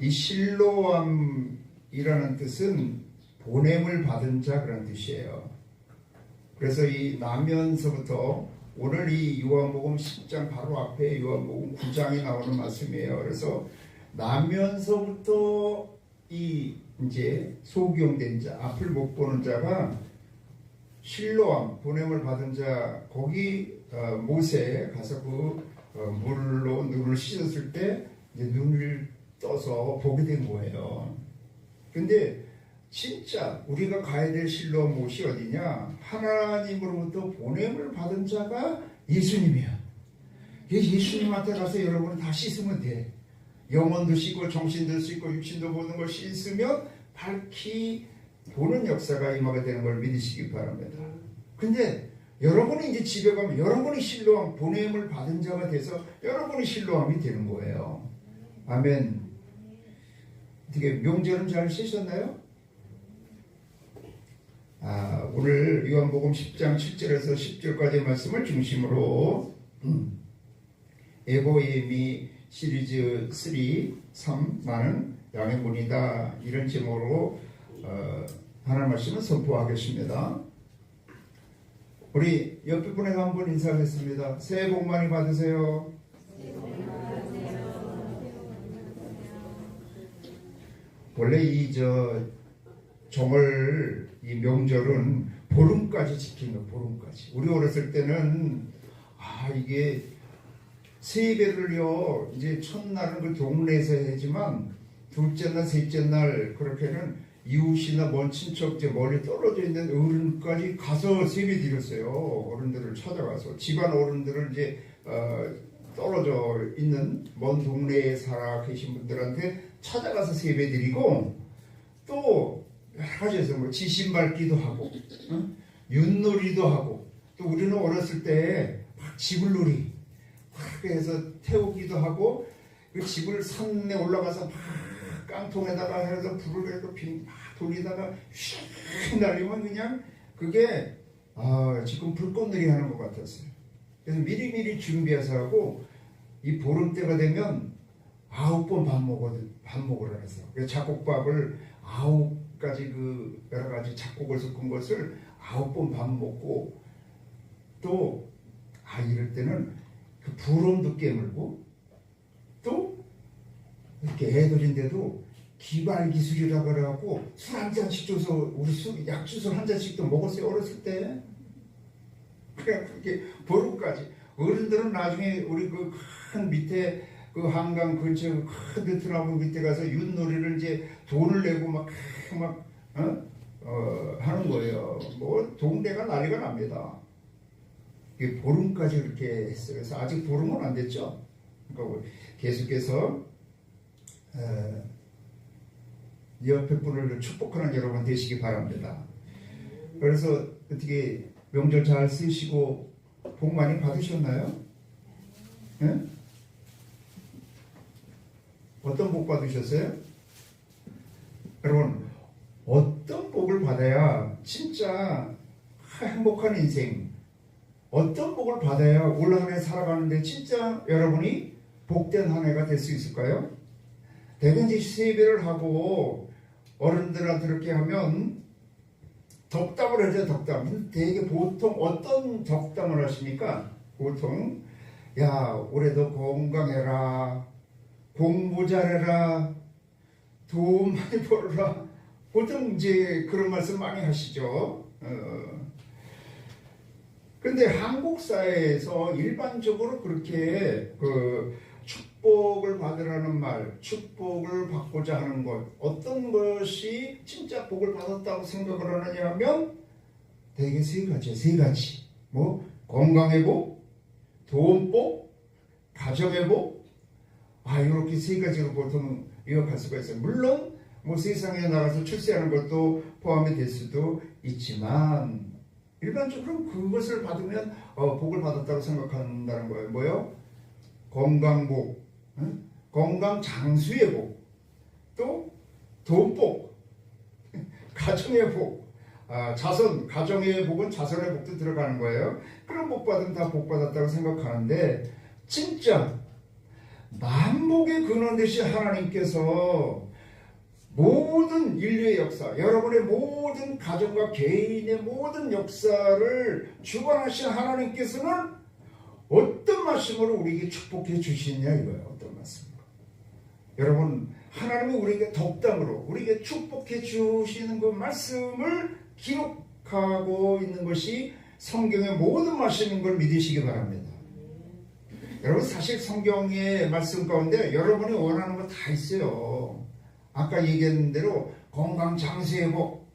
이 실로암이라는 뜻은 보냄을 받은 자 그런 뜻이에요. 그래서 이 나면서부터 오늘 이 요한복음 10장 바로 앞에 요한복음 9장에 나오는 말씀이에요. 그래서 나면서부터 이 이제 소경된 자, 앞을 못 보는 자가 실로암 보냄을 받은 자, 거기 모세 가서 그 물로 눈을 씻었을 때 이제 눈을 떠서 보게 된 거예요. 근데 진짜 우리가 가야 될 실로암 못이 어디냐? 하나님으로부터 보냄을 받은 자가 예수님이야. 예수님한테 가서 여러분 다 씻으면 돼. 영혼도 씻고 정신도 씻고 육신도 보는 걸 씻으면 밝히 보는 역사가 임하게 되는 걸 믿으시기 바랍니다. 근데 여러분이 이제 집에 가면 여러분이 실로암 보냄을 받은 자가 돼서 여러분이 실로암이 되는 거예요. 아멘. 어떻게 명절은 잘 쉬셨나요? 오늘 요한복음 10장 7절에서 10절까지의 말씀을 중심으로 에고이미 시리즈 3 나는 양의 문이다 이런 제목으로 하나님 말씀을 선포하겠습니다. 우리 옆에 분에게 한번 인사하겠습니다. 새해 복 많이 받으세요. 원래 이 정월 이 명절은 보름까지 지키는 거, 보름까지. 우리 어렸을 때는 이게 세배를요 이제 첫날은 그 동네에서 하지만 둘째 날, 셋째 날 그렇게는 이웃이나 먼 친척 멀리 떨어져 있는 어른까지 가서 세배 드렸어요. 어른들을 찾아가서 집안 어른들을 이제 떨어져 있는 먼 동네에 살아 계신 분들한테 찾아가서 세배 드리고 또 여러 가지에서 뭐 지신 밟기도 하고 윷놀이도 하고 또 우리는 어렸을 때 막 지불놀이 막 해서 태우기도 하고 그 집을 산에 올라가서 막 깡통에다가 해서 불을 해서 막 돌리다가 휙 날리면 그냥 그게 지금 불꽃놀이 하는 것 같았어요. 그래서 미리미리 준비해서 하고 이 보름 때가 되면 9번 밥 먹으라 해서 작곡밥을 9가지 그 여러 가지 작곡을 섞은 것을 9번 밥 먹고 또 이럴 때는 그 부럼도 깨물고 또 이렇게 애들인데도 기발기술이라 그래갖고 술 한 잔씩 줘서 우리 약주술 한 잔씩도 먹었어요. 어렸을 때. 그래갖고 이렇게 보름까지. 어른들은 나중에 우리 그 큰 밑에 그 한강 근처 큰 베트남 밑에 가서 윷놀이를 이제 돈을 내고 막 하는 거예요. 뭐 동네가 난리가 납니다. 이게 보름까지 그렇게 했어요. 그래서 아직 보름은 안 됐죠. 그러니까 계속해서 옆에 분을 축복하는 여러분 되시기 바랍니다. 그래서 어떻게 명절 잘 쓰시고 복 많이 받으셨나요? 네? 어떤 복 받으셨어요? 여러분 어떤 복을 받아야 진짜 행복한 인생, 어떤 복을 받아야 올 한 해 살아가는데 진짜 여러분이 복된 한 해가 될 수 있을까요? 대개 이제 세배를 하고 어른들한테 이렇게 하면 덕담을 하죠. 덕담. 되게 보통 어떤 덕담을 하십니까? 보통 올해도 건강해라, 공부 잘해라, 돈 많이 벌어라. 보통 이제 그런 말씀 많이 하시죠. 근데 한국 사회에서 일반적으로 그렇게 축복을 받으라는 말, 축복을 받고자 하는 것, 어떤 것이 진짜 복을 받았다고 생각을 하느냐 하면 대개 세 가지. 뭐 건강의 복, 돈 복, 가정의 복, 이렇게 세 가지로 보통 요약할 수가 있어요. 물론 뭐 세상에 나가서 출세하는 것도 포함이 될 수도 있지만 일반적으로 그것을 받으면 복을 받았다고 생각한다는 거예요. 뭐요? 건강복, 건강 장수의 복, 또 돈복, 가정의 복, 가정의 복은 자손의 복도 들어가는 거예요. 그런 복 받으면 다 복 받았다고 생각하는데 진짜 만복의 근원 되신 하나님께서 모든 인류의 역사, 여러분의 모든 가정과 개인의 모든 역사를 주관하신 하나님께서는 어떤 말씀으로 우리에게 축복해 주시느냐 이거예요. 어떤 말씀으로. 여러분, 하나님이 우리에게 덕담으로 우리에게 축복해 주시는 그 말씀을 기록하고 있는 것이 성경의 모든 말씀인 걸 믿으시기 바랍니다. 여러분, 사실 성경의 말씀 가운데 여러분이 원하는 거 다 있어요. 아까 얘기했는 대로 건강 장수의 복,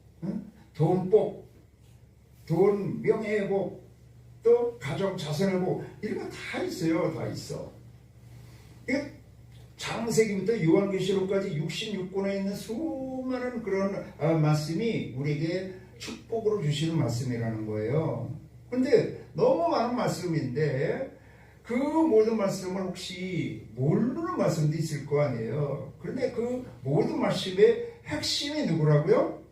돈 복, 돈 명예의 복, 또 가정 자손의 복, 이런 거 다 있어요. 다 있어. 창세기부터 요한계시록까지 66권에 있는 수많은 그런 말씀이 우리에게 축복으로 주시는 말씀이라는 거예요. 근데 너무 많은 말씀인데 그 모든 말씀을 혹시 모르는 말씀도 있을 거 아니에요. 그런데 그 모든 말씀의 핵심이 누구라고요?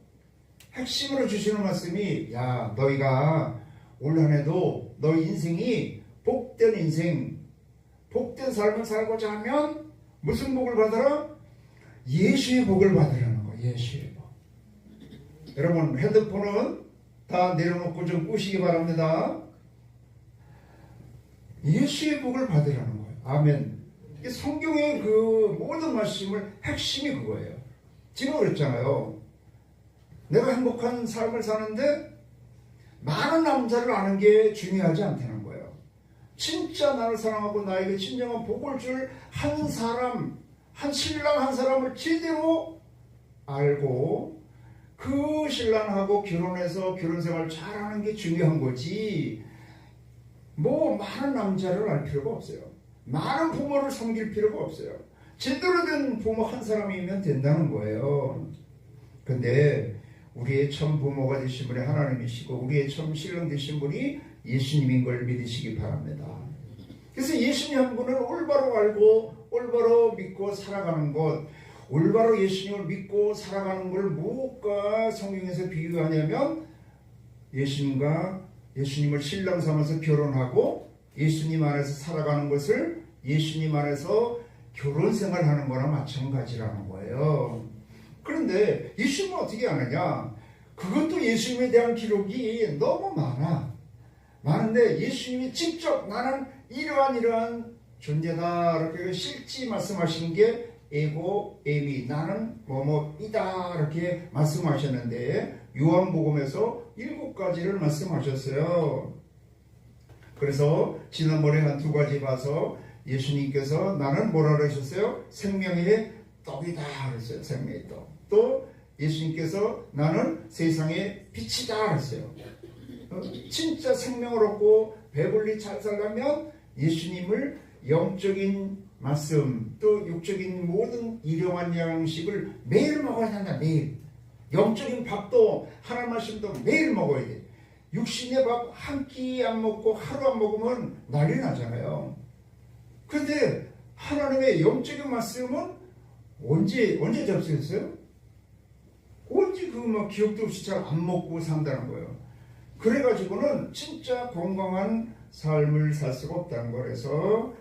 핵심으로 주시는 말씀이, 야, 너희가 올 한 해도 너희 인생이 복된 인생, 복된 삶을 살고자 하면 무슨 복을 받아라? 예수의 복을 받으라는 거예요. 예수의 복. 여러분, 핸드폰은 다 내려놓고 좀 끄시기 바랍니다. 예수의 복을 받으라는 거예요. 아멘. 성경의 그 모든 말씀을 핵심이 그거예요. 지금 그랬잖아요. 내가 행복한 삶을 사는데 많은 남자를 아는 게 중요하지 않다는 거예요. 진짜 나를 사랑하고 나에게 진정한 복을 줄 한 사람, 한 신랑 한 사람을 제대로 알고 그 신랑하고 결혼해서 결혼생활 잘하는 게 중요한 거지, 뭐 많은 남자를 알 필요가 없어요. 많은 부모를 섬길 필요가 없어요. 제대로 된 부모 한 사람이면 된다는 거예요. 근데 우리의 참 부모가 되신 분이 하나님이시고 우리의 참 신랑 되신 분이 예수님인 걸 믿으시기 바랍니다. 그래서 예수님 한 분을 올바로 알고 올바로 믿고 살아가는 것, 올바로 예수님을 믿고 살아가는 걸 무엇과 성경에서 비교하냐면 예수님을 신랑 삼아서 결혼하고 예수님 안에서 살아가는 것을 예수님 안에서 결혼 생활하는 거나 마찬가지라는 거예요. 그런데 예수님은 어떻게 하느냐? 그것도 예수님에 대한 기록이 너무 많은데 예수님이 직접 나는 이러한 존재다 이렇게 실지 말씀하신 게 에고 에미, 나는 뭐뭐이다 이렇게 말씀하셨는데 요한복음에서 7가지를 말씀하셨어요. 그래서 지난번에 한 2가지 봐서 예수님께서 나는 뭐라 그러셨어요? 생명의 떡이다 그랬어요. 생명의 떡. 또 예수님께서 나는 세상의 빛이다 그랬어요. 진짜 생명을 얻고 배불리 잘 살려면 예수님을 영적인 말씀 또 육적인 모든 일용한 양식을 매일 먹어야 한다. 매일. 영적인 밥도 하나님 말씀도 매일 먹어야 돼. 육신의 밥 한 끼 안 먹고 하루 안 먹으면 난리 나잖아요. 그런데 하나님의 영적인 말씀은 언제 접수했어요? 언제 기억도 없이 잘 안 먹고 산다는 거예요. 그래가지고는 진짜 건강한 삶을 살 수가 없다는 거라서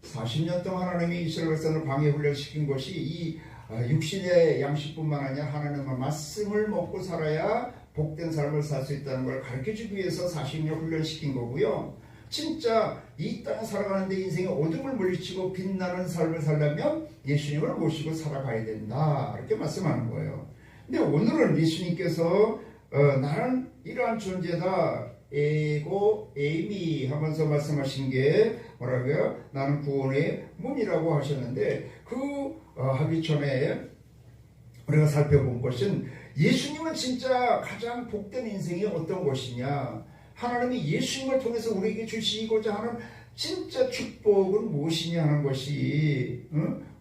40년 동안 하나님이 이스라엘 백성을 방해 훈련시킨 것이 이 육신의 양식뿐만 아니라 하나님의 말씀을 먹고 살아야 복된 삶을 살 수 있다는 걸 가르쳐주기 위해서 40년 훈련시킨 거고요. 진짜 이 땅에 살아가는데 인생의 어둠을 물리치고 빛나는 삶을 살려면 예수님을 모시고 살아가야 된다 이렇게 말씀하는 거예요. 근데 오늘은 예수님께서 나는 이러한 존재다 에고 에이미 하면서 말씀하신 게 뭐라고요? 나는 구원의 문이라고 하셨는데 하기 전에 우리가 살펴본 것은 예수님은 진짜 가장 복된 인생이 어떤 것이냐, 하나님이 예수님을 통해서 우리에게 주시고자 하는 진짜 축복은 무엇이냐 하는 것이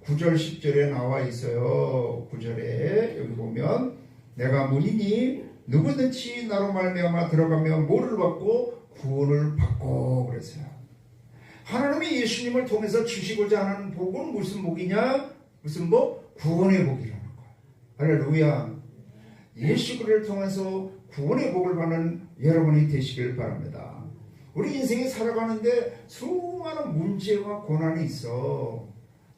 9절 10절에 나와 있어요. 9절에 여기 보면 내가 문이니 누구든지 나로 말미암아 들어가면 뭐를 받고 구원을 받고 그랬어요. 하나님이 예수님을 통해서 주시고자 하는 복은 무슨 복이냐? 무슨 복? 구원의 복이라는 거예요. 할렐루야. 예수 그리스도를 통해서 구원의 복을 받는 여러분이 되시길 바랍니다. 우리 인생에 살아가는데 수많은 문제와 고난이 있어.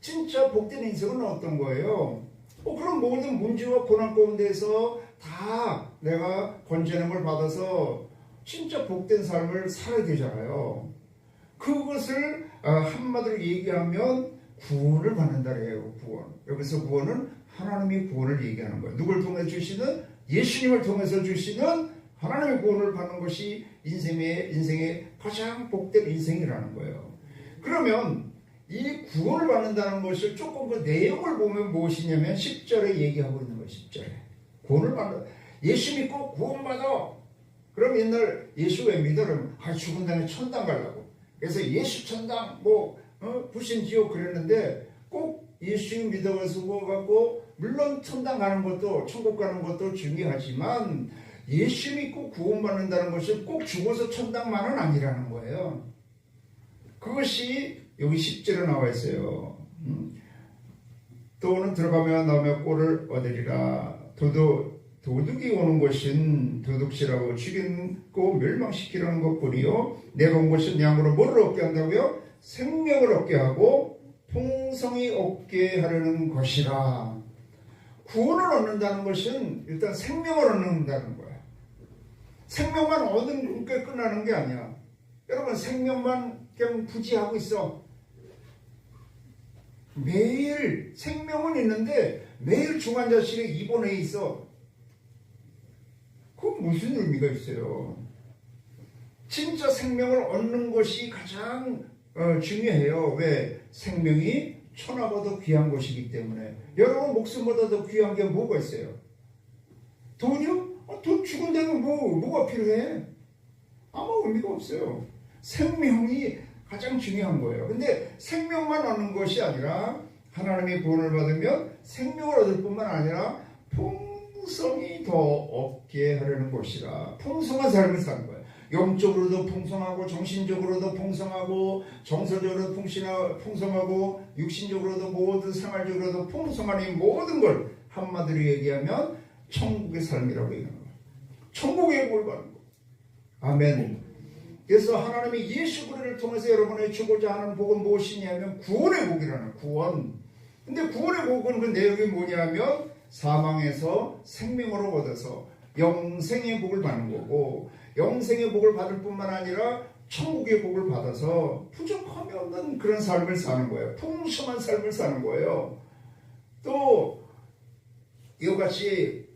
진짜 복된 인생은 어떤 거예요? 그런 모든 문제와 고난 가운데서 다 내가 건전함을 받아서 진짜 복된 삶을 살아야 되잖아요. 그것을 한마디로 얘기하면 구원을 받는다 그래요. 구원. 여기서 구원은 하나님의 구원을 얘기하는 거예요. 누굴 통해 주시는? 예수님을 통해서 주시는 하나님의 구원을 받는 것이 인생의 가장 복된 인생이라는 거예요. 그러면 이 구원을 받는다는 것을 조금 그 내용을 보면 무엇이냐면 10절에 얘기하고 있는 거예요. 10절에 구원을 받는, 예수 믿고 구원받아. 그럼 옛날 예수 왜 믿어? 그러면 죽은 다음에 천당 가려고. 그래서 예수 천당 불신 지옥 그랬는데 꼭 예수 믿어가지고 갖고 물론 천당 가는 것도 천국 가는 것도 중요하지만 예수 믿고 구원받는다는 것이 꼭 죽어서 천당만은 아니라는 거예요. 그것이 여기 10절에 나와 있어요. 또는 들어가며 나오며 꼴을 얻으리라. 도둑이 오는 것은 도둑질하고 죽이고 멸망시키려는 것뿐이요 내가 온 것은 양으로 뭐를 얻게 한다고요? 생명을 얻게 하고 풍성히 얻게 하려는 것이라. 구원을 얻는다는 것은 일단 생명을 얻는다는 거야. 생명만 얻는 게 끝나는 게 아니야. 여러분 생명만 그냥 부지하고 있어. 매일 생명은 있는데 매일 중환자실에 입원해 있어. 그건 무슨 의미가 있어요? 진짜 생명을 얻는 것이 가장 중요해요. 왜? 생명이 천하보다 귀한 것이기 때문에. 여러분 목숨보다 더 귀한 게 뭐가 있어요? 돈이요? 돈 죽은 다음에 뭐가 필요해? 아무 의미가 없어요. 생명이 가장 중요한 거예요. 근데 생명만 얻는 것이 아니라 하나님의 구원을 받으면 생명을 얻을 뿐만 아니라 풍성이 더 얻게 하려는 것이라. 풍성한 삶을 사는 거예요. 영적으로도 풍성하고 정신적으로도 풍성하고 정서적으로도 풍성하고 육신적으로도 모든 생활적으로도 풍성한 이 모든 걸 한마디로 얘기하면 천국의 삶이라고 얘기하는 거예요. 천국의 복을 받는 거예요. 아멘. 그래서 하나님이 예수 그리스도를 통해서 여러분의 주고자 하는 복은 무엇이냐면 구원의 복이라는 구원. 근데 구원의 복은 그 내용이 뭐냐면 사망에서 생명으로 얻어서 영생의 복을 받는 거고, 영생의 복을 받을 뿐만 아니라 천국의 복을 받아서 부족함이 없는 그런 삶을 사는 거예요. 풍성한 삶을 사는 거예요. 또 이것같이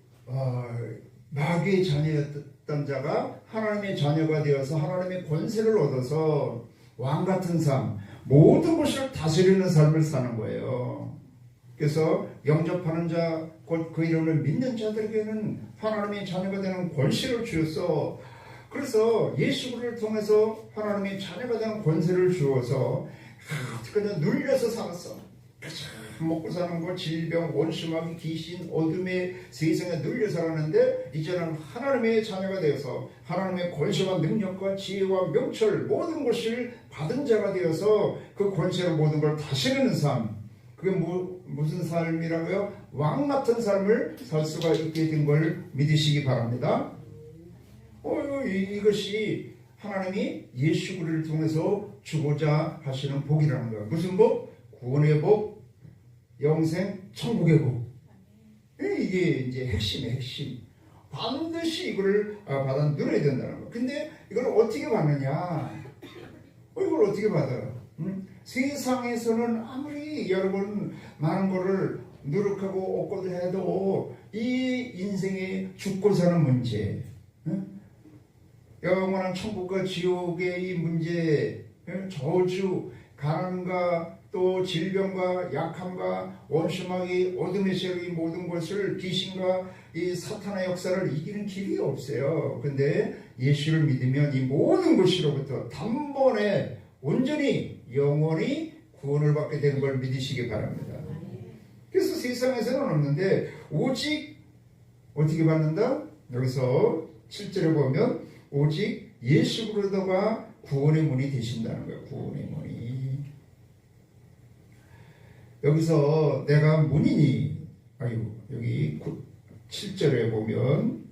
마귀의 자녀였던 자가 하나님의 자녀가 되어서 하나님의 권세를 얻어서 왕같은 삶, 모든 것을 다스리는 삶을 사는 거예요. 그래서 영접하는 자, 곧 그 이름을 믿는 자들에게는 하나님의 자녀가 되는 권세를 주어서, 그래서 예수를 통해서 하나님의 자녀가 되는 권세를 주어서 그냥 눌려서 살았어. 먹고 사는 거, 질병, 원수마귀, 귀신, 어둠의 세상에 눌려 살았는데 이제는 하나님의 자녀가 되어서 하나님의 권세와 능력과 지혜와 명철 모든 것을 받은 자가 되어서 그 권세로 모든 걸 다스리는 삶. 그게 무슨 삶이라고요? 왕 같은 삶을 살 수가 있게 된 걸 믿으시기 바랍니다. 이것이 하나님이 예수 그리스도를 통해서 주고자 하시는 복이라는 거예요. 무슨 복? 구원의 복, 영생, 천국의 복. 이게 이제 핵심이에요, 핵심. 반드시 이걸 받아 누려야 된다는 거예요. 근데 이걸 어떻게 받느냐? 이걸 어떻게 받아요? 세상에서는 아무리 여러분 많은 거를 노력하고 얻고도 해도 이 인생의 죽고 사는 문제, 영원한 천국과 지옥의 이 문제, 저주, 가난과 또 질병과 약함과 원수마귀, 어둠의 세력의 모든 것을 귀신과 이 사탄의 역사를 이기는 길이 없어요. 근데 예수를 믿으면 이 모든 것으로부터 단번에 온전히 영원히 구원을 받게 되는 걸 믿으시기 바랍니다. 그래서 세상에서는 없는데 오직 어떻게 받는다? 여기서 7절에 보면 오직 예수 그리스도가 구원의 문이 되신다는 거예요. 구원의 문이. 여기서 내가 문이니, 여기 7절에 보면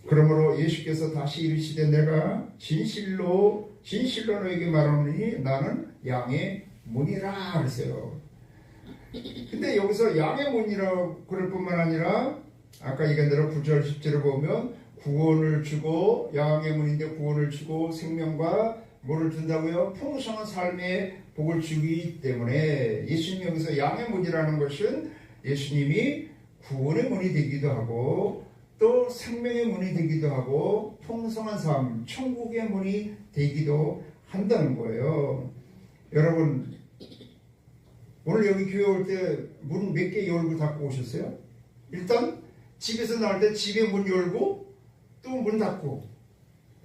그러므로 예수께서 다시 이르시되 내가 진실로 너에게 말하노니 나는 양의 문이라 그랬어요. 근데 여기서 양의 문이라고 그럴 뿐만 아니라 아까 얘기한 대로 9절 10절을 보면 구원을 주고 양의 문인데 구원을 주고 생명과 뭐를 준다고요? 풍성한 삶의 복을 주기 때문에 예수님이 여기서 양의 문이라는 것은 예수님이 구원의 문이 되기도 하고 또 생명의 문이 되기도 하고 풍성한 삶, 천국의 문이 되기도 한다는 거예요. 여러분 오늘 여기 교회 올 때 문 몇 개 열고 닫고 오셨어요? 일단 집에서 나올 때 집에 문 열고 또 문 닫고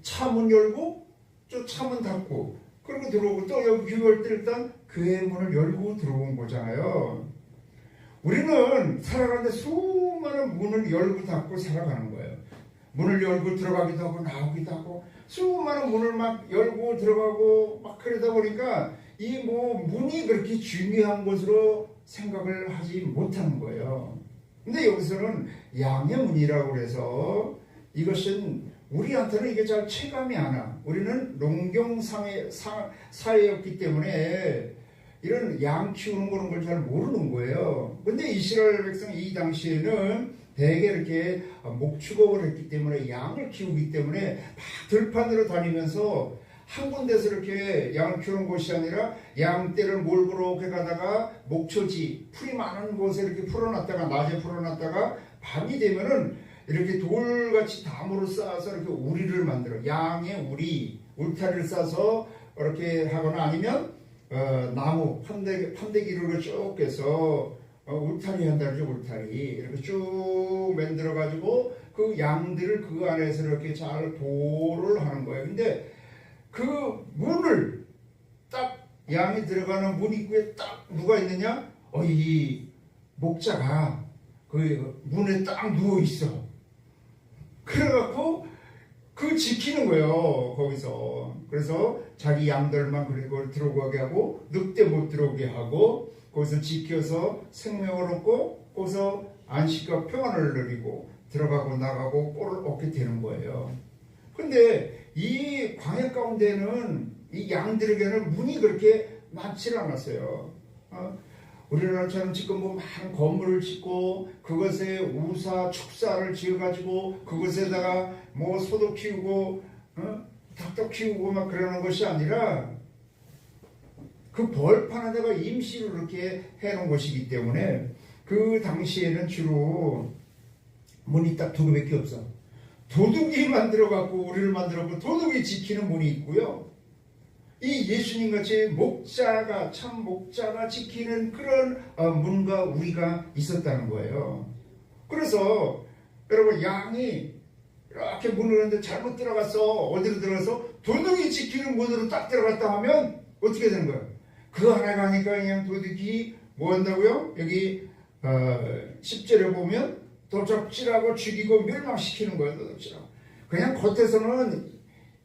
차 문 열고 또 차 문 닫고 그리고 들어오고 또 여기 교회 올 때 일단 교회 문을 열고 들어온 거잖아요. 우리는 살아가는데 수많은 문을 열고 닫고 살아가는 거예요. 문을 열고 들어가기도 하고 나오기도 하고 수많은 문을 막 열고 들어가고 막 그러다 보니까 이 뭐 문이 그렇게 중요한 것으로 생각을 하지 못하는 거예요. 근데 여기서는 양의 문이라고 해서 이것은 우리한테는 이게 잘 체감이 안 와. 우리는 농경 사회였기 때문에 이런 양 키우는 그런 걸 잘 모르는 거예요. 근데 이스라엘 백성 이 당시에는 대개 이렇게 목축업을 했기 때문에 양을 키우기 때문에 막 들판으로 다니면서 한 군데서 이렇게 양을 키우는 곳이 아니라 양떼를 몰고 이렇게 가다가 목초지 풀이 많은 곳에 이렇게 풀어놨다가 낮에 풀어놨다가 밤이 되면은 이렇게 돌같이 나무를 쌓아서 이렇게 우리를 만들어 양의 우리 울타리를 쌓아서 이렇게 하거나 아니면 나무 판대기를 쭉 해서 울타리 한다 그러죠. 울타리 이렇게 쭉 만들어 가지고 그 양들을 그 안에서 이렇게 잘 보호를 하는 거예요. 근데 그 문을 딱 양이 들어가는 문 입구에 딱 누가 있느냐? 이 목자가 그 문에 딱 누워 있어. 그래갖고 그 지키는 거예요. 거기서. 그래서 자기 양들만 그리고 들어오게 하고 늑대 못 들어오게 하고 거기서 지켜서 생명을 얻고 거기서 안식과 평안을 누리고 들어가고 나가고 꼴을 얻게 되는 거예요. 근데 이 광야 가운데는 이 양들에게는 문이 그렇게 많지 않았어요. 우리나라처럼 지금 뭐 많은 건물을 짓고 그것에 우사 축사를 지어가지고 그것에다가 뭐 소도 키우고 닭도 키우고 막 그러는 것이 아니라 그 벌판에다가 임시로 이렇게 해놓은 것이기 때문에 그 당시에는 주로 문이 딱 두 개밖에 없어. 도둑이 만들어갖고 우리를 만들었고 도둑이 지키는 문이 있고요. 이 예수님같이 목자가 참 목자가 지키는 그런 문과 우리가 있었다는 거예요. 그래서 여러분 양이 이렇게 문을 열는데 잘못 들어갔어. 어디로 들어가서 도둑이 지키는 문으로 딱 들어갔다 하면 어떻게 되는 거예요? 그 안에 가니까 그냥 도둑이 뭐 한다고요? 여기 10절에 보면 도적질하고 죽이고 멸망시키는 거예요. 도적질하고. 그냥 겉에서는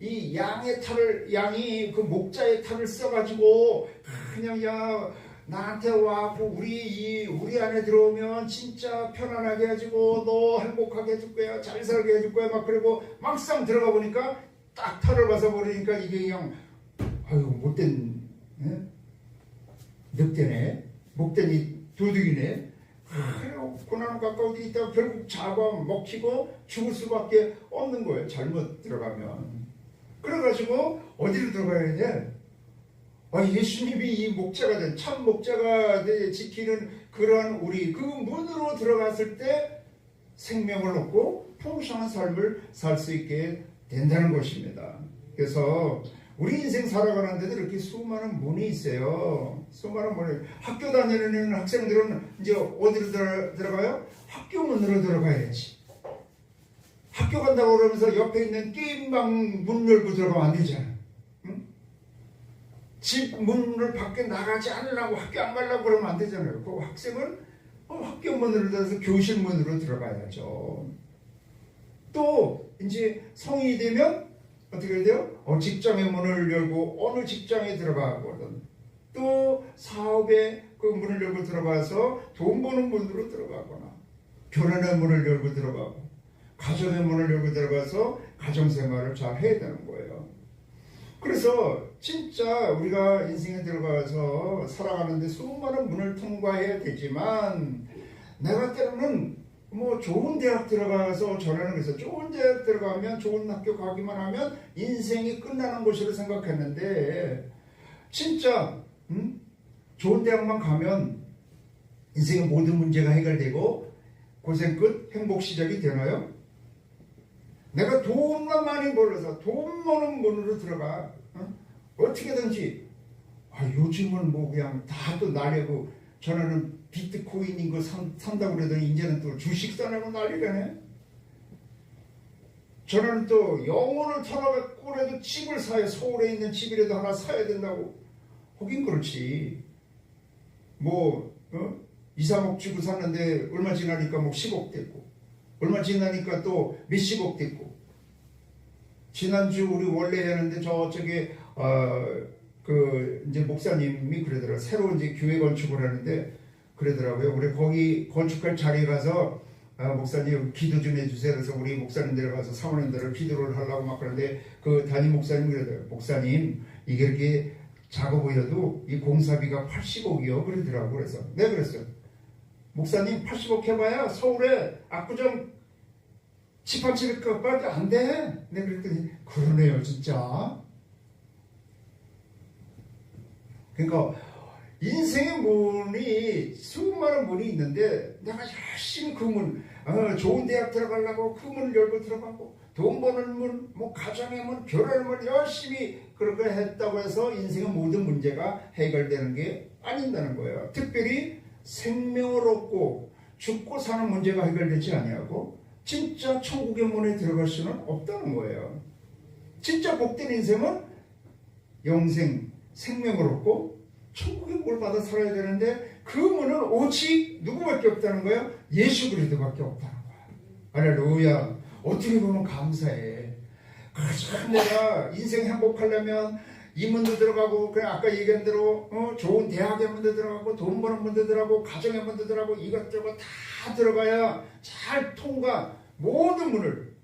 이 양이 그 목자의 탈을 써가지고 그냥 야 나한테 와고 우리 안에 들어오면 진짜 편안하게 해주고 너 행복하게 해줄 거야 잘 살게 해줄 거야 막 그리고 막상 들어가 보니까 딱 탈을 벗어버리니까 이게 그냥 아유 못된 늑대네 못된 이 도둑이네. 그래요. 고난은 가까우게 있다가 결국 잡아 먹히고 죽을 수밖에 없는 거예요. 잘못 들어가면. 그래가지고 어디로 들어가야 돼? 예수님이 이 목자가 된 참 목자가 지키는 그러한 우리 그 문으로 들어갔을 때 생명을 얻고 풍성한 삶을 살 수 있게 된다는 것입니다. 그래서 우리 인생 살아가는데도 이렇게 수많은 문이 있어요. 수많은 문이. 학교 다니는 학생들은 이제 어디로 들어가요? 학교 문으로 들어가야지. 학교 간다고 그러면서 옆에 있는 게임방 문 열고 들어가면 안 되잖아. 응? 집 문을 밖에 나가지 않으려고 학교 안 가려고 그러면 안 되잖아요. 그 학생은 학교 문으로 들어가서 교실 문으로 들어가야죠. 또 이제 성인이 되면 어떻게 해야 돼요? 직장의 문을 열고 어느 직장에 들어가거든. 또 사업의 그 문을 열고 들어가서 돈 버는 문으로 들어가거나 결혼의 문을 열고 들어가고 가정의 문을 열고 들어가서 가정생활을 잘 해야 되는 거예요. 그래서 진짜 우리가 인생에 들어가서 살아가는데 수많은 문을 통과해야 되지만 내가 때로는 뭐 좋은 대학 들어가서 전에는 그래서 좋은 대학 들어가면 좋은 학교 가기만 하면 인생이 끝나는 것으로 생각했는데 진짜 좋은 대학만 가면 인생의 모든 문제가 해결되고 고생 끝 행복 시작이 되나요? 내가 돈만 많이 벌어서 돈 버는 문으로 들어가 어떻게든지 요즘은 뭐 그냥 다 또 나려고 전에는 비트코인인 거 산다고 그러더니 이제는 또 주식 사려고 난리라네. 전에는 또 영혼을 털어갖고 그래도 집을 사요. 서울에 있는 집이라도 하나 사야 된다고. 하긴 그렇지. 뭐 2, 3억 주고 샀는데 얼마 지나니까 뭐 10억 됐고 얼마 지나니까 또 몇십억 됐고. 지난주 우리 원래 하는데 저쪽에 이제 목사님이 그러더라고요. 새로 이제 교회 건축을 하는데 그러더라고요. 우리 거기 건축할 자리에 가서 목사님 기도 좀 해주세요. 그래서 우리 목사님들 가서 사모님들을 기도를 하려고 막 그러는데 그 담임 목사님이 그러더라고요. 목사님 이게 이렇게 작아 보여도 이 공사비가 80억이요 그러더라고요. 그래서 네 그랬어요. 목사님 80억 해봐야 서울에 압구정 집 한 채 밖에 안 돼. 네 그랬더니 그러네요 진짜. 그러니까 인생의 문이 수많은 문이 있는데 내가 열심히 그 문, 좋은 대학 들어가려고 그 문을 열고 들어가고 돈 버는 문, 뭐 가정의 문, 결혼의 문 열심히 그렇게 했다고 해서 인생의 모든 문제가 해결되는 게 아닌다는 거예요. 특별히 생명을 얻고 죽고 사는 문제가 해결되지 아니하고 진짜 천국의 문에 들어갈 수는 없다는 거예요. 진짜 복된 인생은 영생, 생명을 얻고 천국의 복을 받아 살아야 되는데 그 문은 오직 누구밖에 없다는 거예요? 예수 그리스도밖에 없다는 거야. 할렐루야. 어떻게 보면 감사해. 그래서 내가 인생 행복하려면 이 문도 들어가고 그냥 아까 얘기한 대로 좋은 대학의 문도 들어가고 돈 버는 문도 들어가고 가정의 문도 들어가고 이것저것 다 들어가야 잘 통과 모든 문을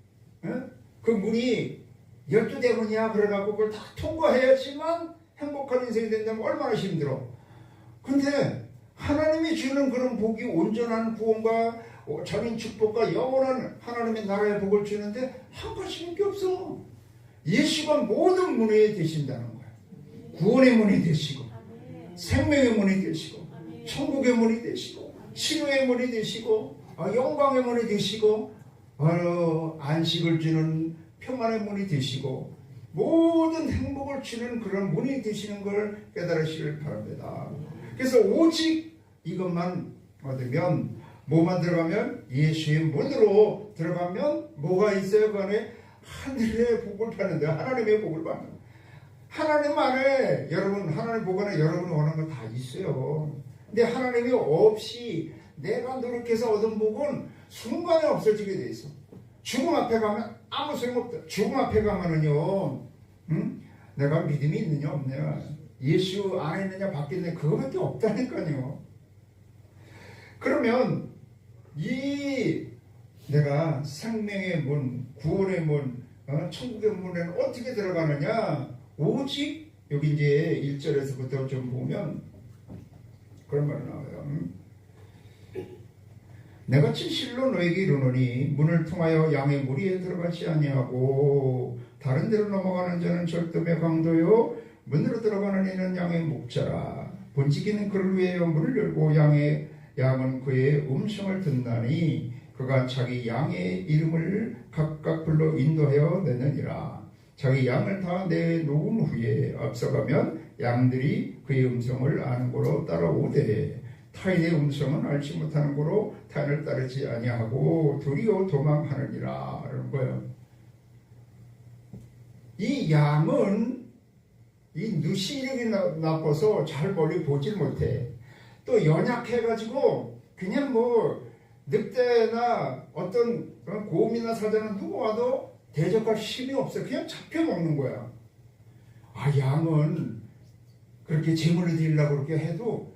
그 문이 12대문이야 그래가고 그걸 다 통과해야지만 행복한 인생이 된다면 얼마나 힘들어. 근데 하나님이 주는 그런 복이 온전한 구원과 전인 축복과 영원한 하나님의 나라의 복을 주는데 한 가지밖에 없어. 예수가 모든 문이 되신다는 거야. 구원의 문이 되시고 생명의 문이 되시고 천국의 문이 되시고 치료의 문이 되시고 영광의 문이 되시고 안식을 주는 평안의 문이 되시고 모든 행복을 주는 그런 문이 되시는 걸 깨달으시길 바랍니다. 그래서 오직 이것만 얻으면 뭐만 들어가면 예수의 문으로 들어가면 뭐가 있어요? 그 안에 하늘의 복을 받는다. 하나님의 복을 받는. 하나님 안에 여러분 하나님 복 안에 여러분 원하는 거 다 있어요. 근데 하나님이 없이 내가 노력해서 얻은 복은 순간에 없어지게 돼 있어. 죽음 앞에 가면 아무 소용없다. 죽음 앞에 가면은요, 내가 믿음이 있느냐 없느냐, 예수 안에 있느냐 밖에 있느냐 그거밖에 없다니까요. 그러면 이 내가 생명의 문, 구원의 문, 천국의 문에는 어떻게 들어가느냐? 오직 여기 이제 1절에서부터 좀 보면 그런 말이 나와요. 내가 진실로 너에게 이르노니 문을 통하여 양의 무리에 들어가지 아니하고 다른 데로 넘어가는 자는 절도의 강도요 문으로 들어가는 이는 양의 목자라. 본지기는 그를 위하여 문을 열고 양은 그의 음성을 듣나니 그가 자기 양의 이름을 각각 불러 인도하여 내느니라. 자기 양을 다 내놓은 후에 앞서가면 양들이 그의 음성을 아는 고로 따라오되 타인의 음성은 알지 못하는 고로 타인을 따르지 아니하고 도리어 도망하느니라. 이런 거예요. 이 양은 이 누시력이 나빠서 잘 멀리 보질 못해. 또 연약해가지고 그냥 뭐 늑대나 어떤 곰이나 사자는 누구 와도 대적할 힘이 없어. 그냥 잡혀먹는 거야. 양은 그렇게 재물을 드리려고 그렇게 해도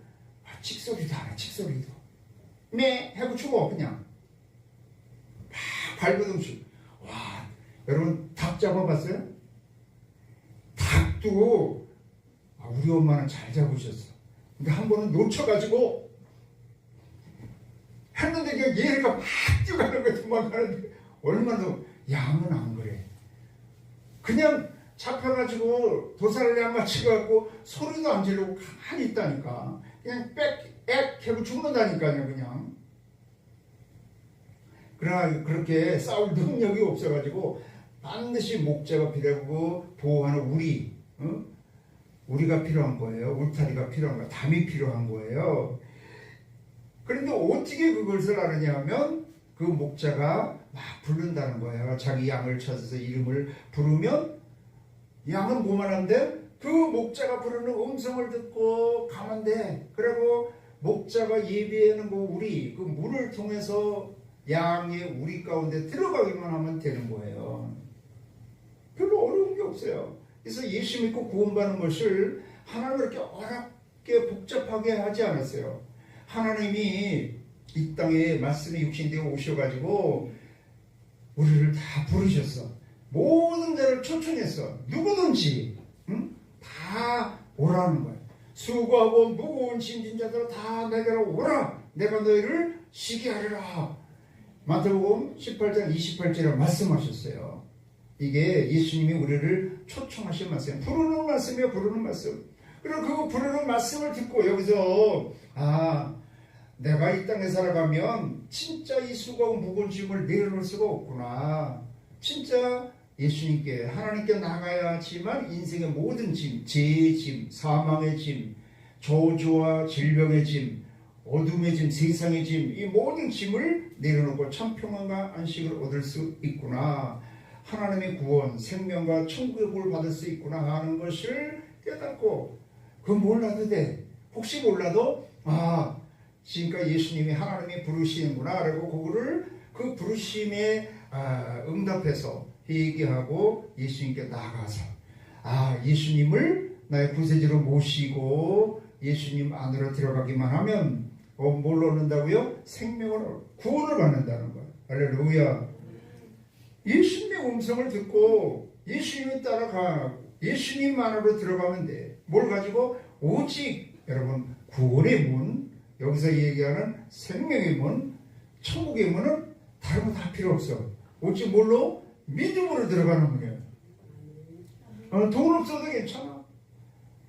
칙소리도 안 해. 칙소리도 매 해고 죽어. 그냥 막 발버둥 와, 여러분 닭 잡아봤어요? 닭 두고 우리 엄마는 잘 잡으셨어. 근데 한 번은 놓쳐가지고 했는데 그냥 얘가 막 뛰어가는 거 도망가는데 얼마나 양은 안 그래. 그냥 잡혀가지고 도살을 안 맞춰갖고 소리도 안 지르고 가만히 있다니까. 그냥 빽 하고 죽는다니까요. 그냥. 그러나 그렇게 싸울 능력이 없어가지고 반드시 목자가 필요하고 보호하는 우리가 필요한 거예요. 울타리가 필요한 거예요. 담이 필요한 거예요. 그런데 어떻게 그것을 아느냐 하면 그 목자가 막 부른다는 거예요. 자기 양을 찾아서 이름을 부르면 양은 고만한데 그 목자가 부르는 음성을 듣고 가면 돼. 그리고 목자가 예비하는 그 문을 통해서 양의 우리 가운데 들어가기만 하면 되는 거예요. 별로 어려운 게 없어요. 그래서 예수 믿고 구원받는 것을 하나님은 그렇게 어렵게 복잡하게 하지 않았어요. 하나님이 이 땅에 말씀이 육신되어 오셔가지고 우리를 다 부르셨어. 모든 자를 초청했어. 누구든지 다 오라는 거예요. 수고하고 무거운 짐진 자들 다 내게로 오라. 내가 너희를 쉬게 하리라. 마태복음 18장 28절에 말씀하셨어요. 이게 예수님이 우리를 초청하신 말씀, 부르는 말씀이에요. 부르는 말씀. 그리고 그 부르는 말씀을 듣고 여기서 내가 이 땅에 살아가면 진짜 이 수고하고 무거운 짐을 내려놓을 수가 없구나. 진짜 예수님께 하나님께 나가야지만 인생의 모든 짐, 죄의 짐, 사망의 짐, 저주와 질병의 짐, 어둠의 짐, 세상의 짐, 이 모든 짐을 내려놓고 참 평안과 안식을 얻을 수 있구나. 하나님의 구원, 생명과 천국의 복을 받을 수 있구나 하는 것을 깨닫고 그건 몰라도 돼. 혹시 몰라도 지금까지 예수님이 하나님이 부르시는구나. 그리고 그거를 그 부르심에 응답해서 회개하고 예수님께 나가서 예수님을 나의 구세주로 모시고 예수님 안으로 들어가기만 하면 뭘 얻는다고요? 생명을 구원을 받는다는 거예요. 할렐루야. 예수님의 음성을 듣고 예수님을 따라가 예수님만으로 들어가면 돼. 뭘 가지고? 오직 여러분 구원의 문, 여기서 얘기하는 생명의 문, 천국의 문은 다른 거 다 필요 없어. 오직 뭘로? 믿음으로 들어가는 문이에요. 돈 없어도 괜찮아.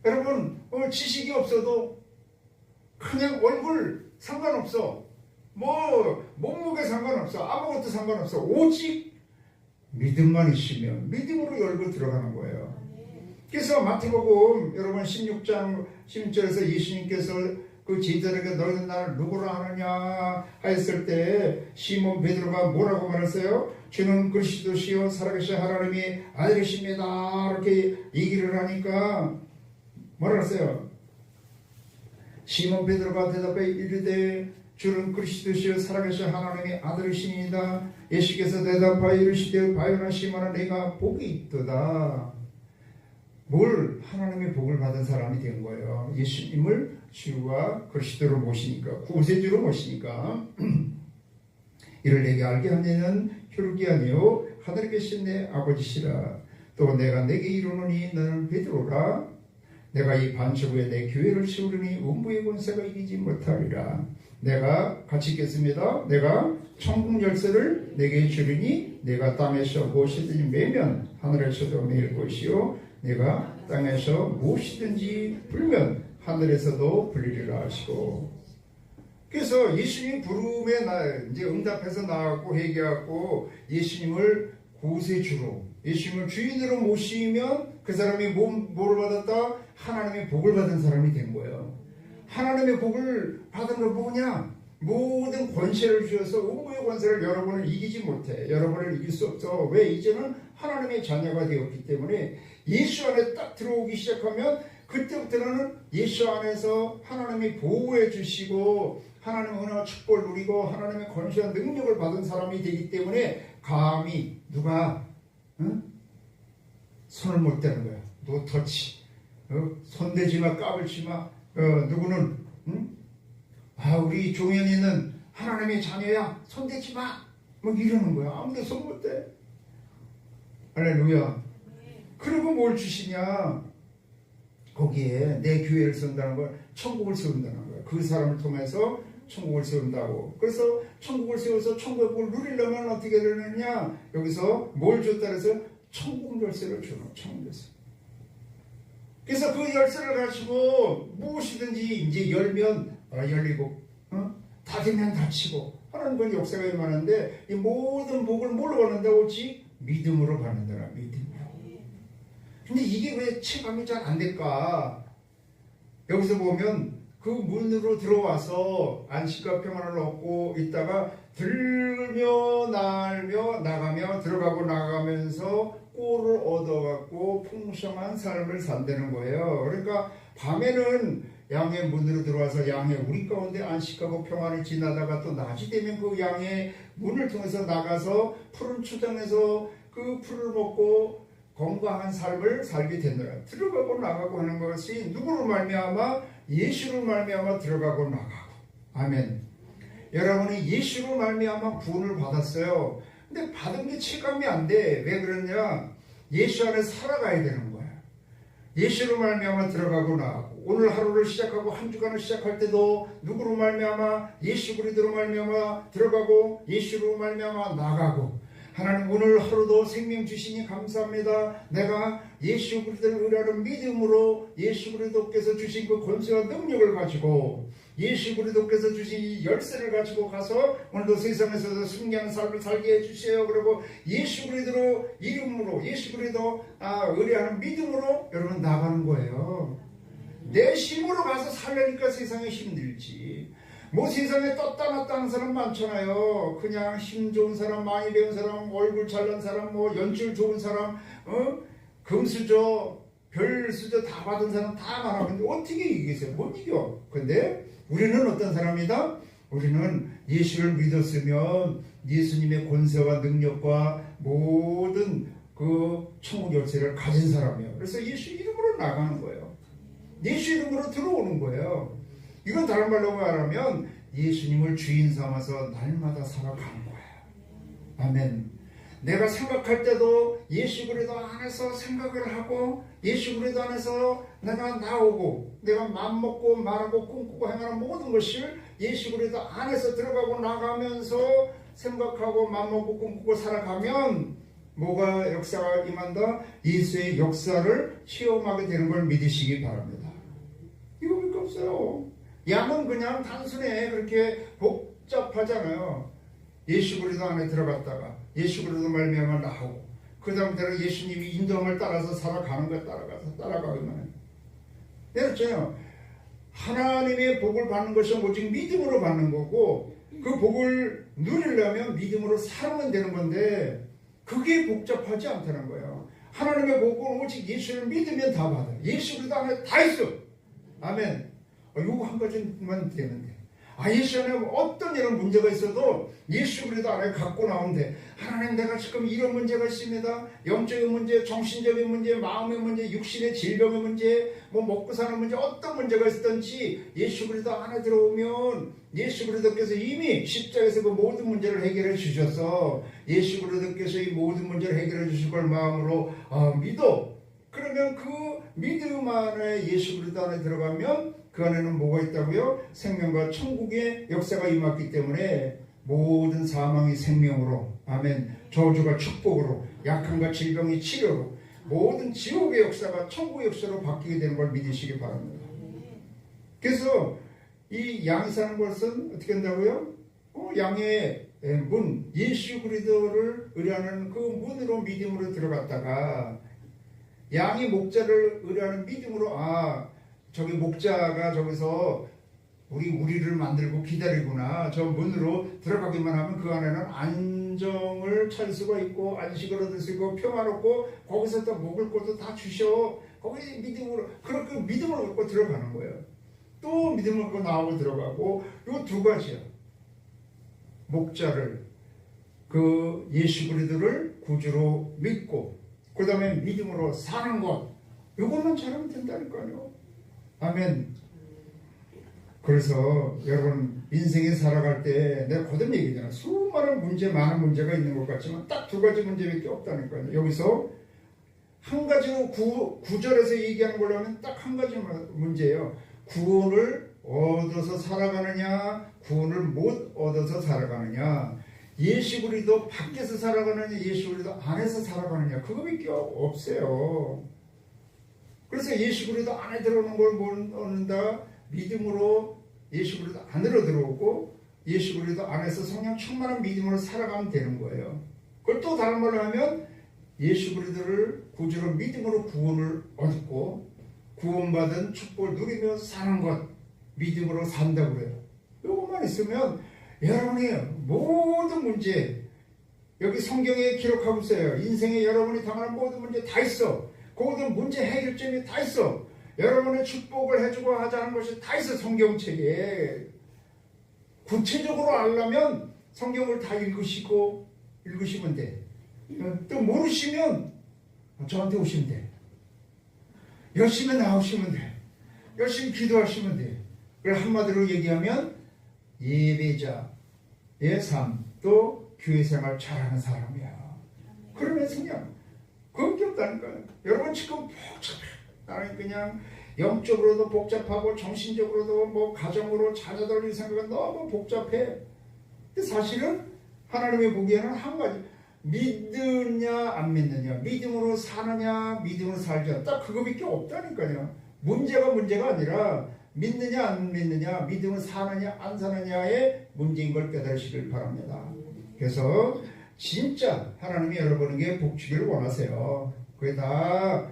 여러분 지식이 없어도 그냥 얼굴 상관없어. 몸무게 상관없어. 아무것도 상관없어. 오직 믿음만 있으면 믿음으로 열고 들어가는 거예요. 그래서 마태복음 여러분 16장 16절에서 예수님께서 그 제자들에게 너희는 나를 누구라 하느냐 하였을 때 시몬 베드로가 뭐라고 말했어요? 주는 그리스도시요 살아계신 하나님의 아들이십니다. 이렇게 얘기를 하니까 뭐라 했어요? 시몬 베드로가 대답해 이르되 주는 그리스도시요 살아계신 하나님의 아들이십니다. 예수께서 대답하여 이르시되 바요나 시몬아 내가 복이 있도다. 뭘 하나님의 복을 받은 사람이 된 거예요. 예수님을 주와 그리스도로 모시니까, 구세주로 모시니까 이를 내게 알게 하는 혈육이 아니요 하늘에 계신 내 아버지시라. 또 내가 내게 이르노니 너는 베드로라. 내가 이 반석 위에 내 교회를 세우리니 음부의 권세가 이기지 못하리라. 내가 같이 읽겠습니다. 내가 천국 열쇠를 내게 주리니 내가 땅에서 무엇이든지 매면 하늘에서도 매일 것이요 내가 땅에서 무엇이든지 불면 하늘에서도 불리리라 하시고. 그래서 예수님 부름에 이제 응답해서 나왔고 회개하고 예수님을 구세주로 예수님을 주인으로 모시면 그 사람이 뭐를 받았다? 하나님의 복을 받은 사람이 된 거예요. 하나님의 복을 받은 건 뭐냐? 모든 권세를 주셔서 음부의 권세를 여러분을 이기지 못해. 여러분을 이길 수 없어. 왜? 이제는 하나님의 자녀가 되었기 때문에 예수 안에 딱 들어오기 시작하면 그때부터는 예수 안에서 하나님이 보호해 주시고 하나님의 은혜와 축복을 누리고 하나님의 권세와 능력을 받은 사람이 되기 때문에 감히 누가 손을 못 대는 거야. 노터치. 손대지마, 까불지마. 누구는 우리 종현이는 하나님의 자녀야. 손대지마. 이러는 거야. 아무도 손 못 대. 할렐루야. 그리고 뭘 주시냐? 거기에 내 교회를 세운다는 건 천국을 세운다는 거예요. 그 사람을 통해서 천국을 세운다고. 그래서 천국을 세워서 천국의 복을 누리려면 어떻게 되느냐? 여기서 뭘 줬다 그래서 천국 열쇠를 주는 천국 열쇠. 그래서 그 열쇠를 가지고 무엇이든지 이제 열면 열리고 닫으면 닫히고 하는 건 역사가 임하는데 이 모든 복을 뭘로 받는다고 했지? 믿음으로 받는다라. 믿음으로. 근데 이게 왜 체감이 잘 안 될까? 여기서 보면 그 문으로 들어와서 안식과 평안을 얻고 있다가 들며 날며 나가며 들어가고 나가면서 꼴을 얻어갖고 풍성한 삶을 산다는 거예요. 그러니까 밤에는 양의 문으로 들어와서 양의 우리 가운데 안식하고 평안을 지나다가 또 낮이 되면 그 양의 문을 통해서 나가서 푸른 초장에서 그 풀을 먹고 건강한 삶을 살게 된다. 들어가고 나가고 하는 것이 누구로 말미암아? 예수로 말미암아 들어가고 나가고. 아멘. 여러분이 예수로 말미암아 구원을 받았어요. 근데 받은 게 체감이 안 돼. 왜 그러냐? 예수 안에 살아가야 되는 거야. 예수로 말미암아 들어가고 나가고. 오늘 하루를 시작하고 한 주간을 시작할 때도 누구로 말미암아? 예수 그리스도로 말미암아 들어가고 예수로 말미암아 나가고. 하나님 오늘 하루도 생명 주시니 감사합니다. 내가 예수 그리스도를 의뢰하는 믿음으로 예수 그리스도께서 주신 그 권세와 능력을 가지고 예수 그리스도께서 주신 열쇠를 가지고 가서 오늘도 세상에서도 승리하는 삶을 살게 해주세요. 그리고 예수 그리스도 이름으로 예수 그리스도 의뢰하는 믿음으로 여러분 나가는 거예요. 내 힘으로 가서 살려니까 세상에 힘들지. 뭐 세상에 떴다 놨다 하는 사람 많잖아요. 그냥 힘 좋은 사람, 많이 배운 사람, 얼굴 잘난 사람, 뭐 연출 좋은 사람, 금수저, 별수저 다 받은 사람 다 많아. 근데 어떻게 이기겠어요? 못 이겨. 근데 우리는 어떤 사람이다? 우리는 예수를 믿었으면 예수님의 권세와 능력과 모든 그 천국 열쇠를 가진 사람이에요. 그래서 예수 이름으로 나가는 거예요. 예수 이름으로 들어오는 거예요. 이건 다른 말로 말하면 예수님을 주인 삼아서 날마다 살아가는 거예요. 아멘. 내가 생각할 때도 예수 그리스도 안에서 생각을 하고 예수 그리스도 안에서 내가 나오고 내가 맘먹고 말하고 꿈꾸고 행하는 모든 것을 예수 그리스도 안에서 들어가고 나가면서 생각하고 맘먹고 꿈꾸고 살아가면 뭐가 역사가 임한다? 예수의 역사를 체험하게 되는 걸 믿으시기 바랍니다. 이거밖에 없어요. 양은 그냥 단순해. 그렇게 복잡하잖아요. 예수 그리스도 안에 들어갔다가 예수 그리스도 말미암아 나오고 그 다음부터는 예수님이 인도함을 따라서 살아가는 것 따라가기만 해요. 그렇잖아요. 하나님의 복을 받는 것이 오직 믿음으로 받는 거고 그 복을 누리려면 믿음으로 살면 되는 건데 그게 복잡하지 않다는 거예요. 하나님의 복은 오직 예수를 믿으면 다 받아. 예수 그리스도 안에 다 있어. 아멘. 요거 한 가지만 되는데 예수 안에 어떤 이런 문제가 있어도 예수 그리스도 안에 갖고 나오는데 하나님 내가 지금 이런 문제가 있습니다. 영적인 문제, 정신적인 문제, 마음의 문제, 육신의 질병의 문제, 뭐 먹고 사는 문제 어떤 문제가 있든지 예수 그리스도 안에 들어오면 예수 그리스도께서 이미 십자가에서 그 모든 문제를 해결해 주셔서 예수 그리스도께서 이 모든 문제를 해결해 주실 걸 마음으로 믿어. 그러면 그 믿음 안에 예수 그리스도 안에 들어가면 그 안에는 뭐가 있다고요? 생명과 천국의 역사가 임했기 때문에 모든 사망이 생명으로, 아멘, 저주가 축복으로, 약함과 질병이 치료로, 모든 지옥의 역사가 천국의 역사로 바뀌게 되는 걸 믿으시기 바랍니다. 그래서 이 양이 사는 것은 어떻게 한다고요? 양의 문, 예수 그리스도를 의뢰하는 그 문으로 믿음으로 들어갔다가 양이 목자를 의뢰하는 믿음으로 저기 목자가 저기서 우리를 만들고 기다리구나. 저 문으로 들어가기만 하면 그 안에는 안정을 찾을 수가 있고 안식을 얻을 수 있고 평화롭고 거기서 또 먹을 것도 다 주셔. 거기 믿음으로 그렇게 믿음을 갖고 들어가는 거예요. 또 믿음을 갖고 나오고 들어가고 요 두 가지야. 목자를 그 예수 그리스도를 구주로 믿고 그 다음에 믿음으로 사는 것 이것만 잘하면 된다니까요. 아멘. 그래서 여러분 인생에 살아갈 때 내가 거듭 얘기잖아. 수많은 문제 많은 문제가 있는 것 같지만 딱 두 가지 문제밖에 없다니까요. 여기서 한 가지로 구절에서 얘기하는 걸로 하면 딱 한 가지 문제예요. 구원을 얻어서 살아가느냐, 구원을 못 얻어서 살아가느냐, 예수 그리스도 밖에서 살아가느냐, 예수 그리스도 안에서 살아가느냐, 그거밖에 없어요. 그래서 예수 그리스도 안에 들어오는 걸 못 얻는다. 믿음으로 예수 그리스도 안으로 들어오고 예수 그리스도 안에서 성령 충만한 믿음으로 살아가면 되는 거예요. 그걸 또 다른 말로 하면 예수 그리스도를 구주로 믿음으로 구원을 얻고 구원받은 축복을 누리며 사는 것, 믿음으로 산다고 그래요. 이것만 있으면 여러분의 모든 문제, 여기 성경에 기록하고 있어요. 인생에 여러분이 당하는 모든 문제 다 있어. 모든 문제 해결점이 다 있어. 여러분의 축복을 해주고 하자는 것이 다 있어. 성경책에. 구체적으로 알려면 성경을 다 읽으시면 돼. 또 모르시면 저한테 오시면 돼. 열심히 나오시면 돼. 열심히 기도하시면 돼. 그걸 한마디로 얘기하면 예배자의 삶, 또 교회 생활 잘하는 사람이야. 그러면서 그냥 그게 없다니까요. 여러분 지금 복잡해. 나는 그냥 영적으로도 복잡하고 정신적으로도 뭐 가정으로 자녀들 생각은 너무 복잡해. 근데 사실은 하나님이 보기에는 한 가지, 믿느냐 안 믿느냐, 믿음으로 사느냐 믿음으로 살자, 딱 그거밖에 없다니까요. 문제가 아니라 믿느냐 안 믿느냐, 믿음으로 사느냐 안 사느냐의 문제인 걸 깨달으시길 바랍니다. 그래서 진짜 하나님이 여러분에게 복 주기를 원하세요. 그게 다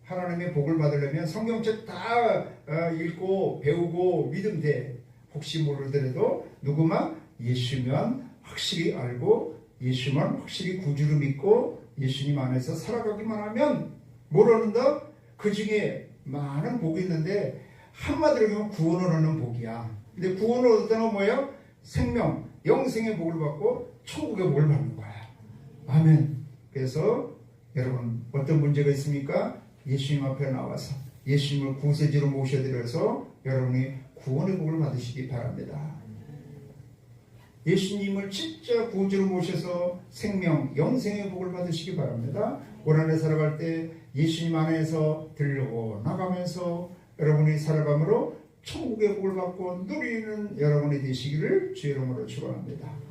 하나님의 복을 받으려면 성경책 다 읽고 배우고 믿으면 돼. 혹시 모르더라도 누구만 예수면 확실히 알고 예수만 확실히 구주로 믿고 예수님 안에서 살아가기만 하면 뭘 얻는다? 그 중에 많은 복이 있는데 한마디로 하면 구원을 얻는 복이야. 근데 구원을 얻었다는 뭐예요? 생명, 영생의 복을 받고 천국의 복을 받는 거야. 아멘. 그래서 여러분 어떤 문제가 있습니까? 예수님 앞에 나와서 예수님을 구세주로 모셔드려서 여러분이 구원의 복을 받으시기 바랍니다. 예수님을 진짜 구주로 모셔서 생명, 영생의 복을 받으시기 바랍니다. 올 한해 살아갈 때 예수님 안에서 들려고 나가면서 여러분이 살아감으로 천국의 복을 받고 누리는 여러분이 되시기를 주의 이름으로 축원합니다.